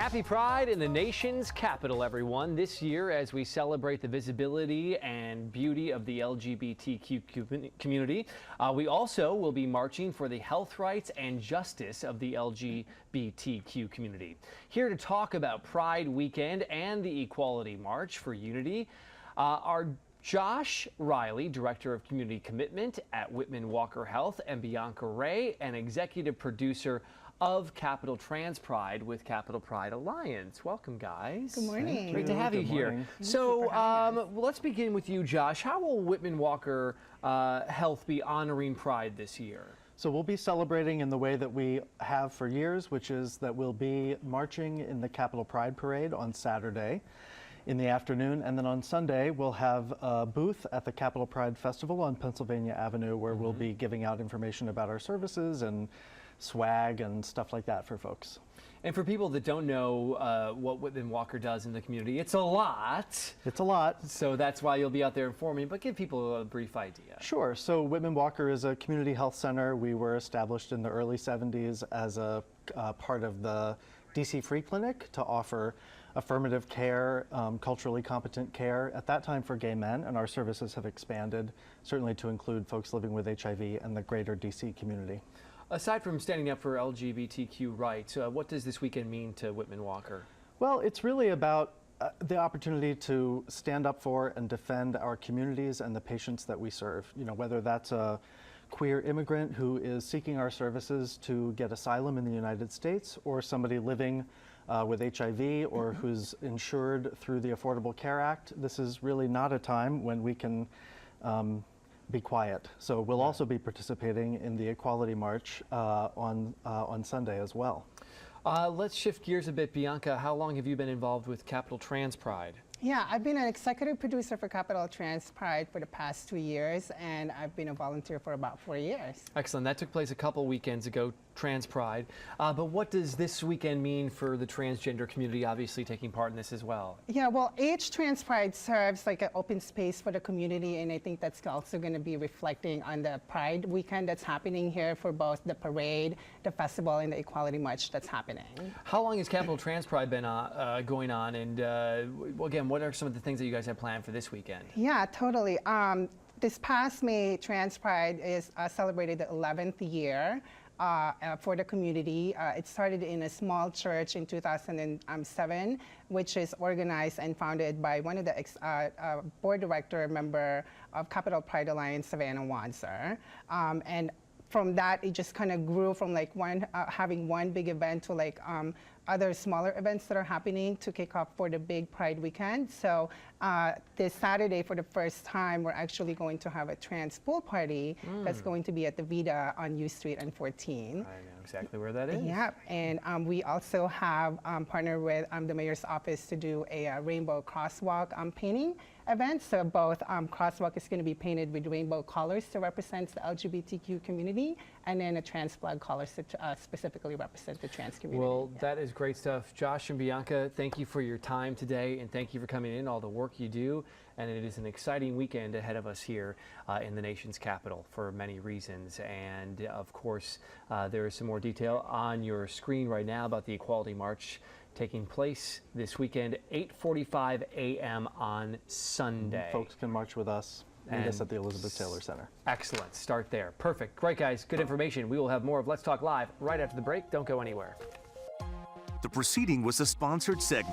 Happy Pride in the nation's capital, everyone. This year, as we celebrate the visibility and beauty of the LGBTQ community, we also will be marching for the health rights and justice of the LGBTQ community. Here to talk about Pride Weekend and the Equality March for Unity are Josh Riley, Director of Community Commitment at Whitman Walker Health, and Bianca Ray, an Executive Producer of Capital Trans Pride with Capital Pride Alliance. Welcome, guys. Good morning. Great to have you here. So let's begin with you, Josh. How will Whitman Walker Health be honoring Pride this year? So we'll be celebrating in the way that we have for years, which is that we'll be marching in the Capital Pride Parade on Saturday in the afternoon, and then on Sunday we'll have a booth at the Capital Pride Festival on Pennsylvania Avenue where we'll be giving out information about our services and swag and stuff like that for folks. And for people that don't know what Whitman Walker does in the community, it's a lot. It's a lot. So that's why you'll be out there informing, but give people a brief idea. Sure. So Whitman Walker is a community health center. We were established in the early 70s as a part of the DC Free Clinic to offer affirmative care, culturally competent care, at that time for gay men, and our services have expanded, certainly to include folks living with HIV and the greater DC community. Aside from standing up for LGBTQ rights, what does this weekend mean to Whitman Walker? Well, it's really about the opportunity to stand up for and defend our communities and the patients that we serve. You know, whether that's a queer immigrant who is seeking our services to get asylum in the United States, or somebody living with HIV or who's insured through the Affordable Care Act. This is really not a time when we can be quiet. So we'll also be participating in the Equality March on Sunday as well. Let's shift gears a bit. Bianca, how long have you been involved with Capital Trans Pride? Yeah, I've been an executive producer for Capital Trans Pride for the past 2 years, and I've been a volunteer for about 4 years. Excellent. That took place a couple weekends ago, Trans Pride. But what does this weekend mean for the transgender community, obviously taking part in this as well? Yeah, well, each Trans Pride serves like an open space for the community, and I think that's also going to be reflecting on the Pride weekend that's happening here for both the parade, the festival, and the Equality March that's happening. How long has Capital Trans Pride been going on? And again, what are some of the things that you guys have planned for this weekend? Yeah, totally. This past May, Trans Pride is celebrated the 11th year for the community. It started in a small church in 2007, which is organized and founded by one of the board director member of Capital Pride Alliance, Savannah Wanzer. And from that, it just kind of grew from like having one big event to like other smaller events that are happening to kick off for the big Pride weekend. So this Saturday, for the first time, we're actually going to have a trans pool party that's going to be at the Vita on U Street and 14. I know exactly where that is. Yeah, and we also have partnered with the mayor's office to do a rainbow crosswalk painting event. So both crosswalk is going to be painted with rainbow colors to represent the LGBTQ community, and then a trans flag colors to specifically represent the trans community. Well, that is great stuff. Josh and Bianca, thank you for your time today, and thank you for coming in, all the work you do. And it is an exciting weekend ahead of us here in the nation's capital for many reasons. And of course, there is some more detail on your screen right now about the Equality March taking place this weekend, 8:45 a.m. on Sunday. Folks can march with us. Meet us at the Elizabeth Taylor Center. Excellent. Start there. Perfect. Great, guys. Good information. We will have more of Let's Talk Live right after the break. Don't go anywhere. The proceeding was a sponsored segment.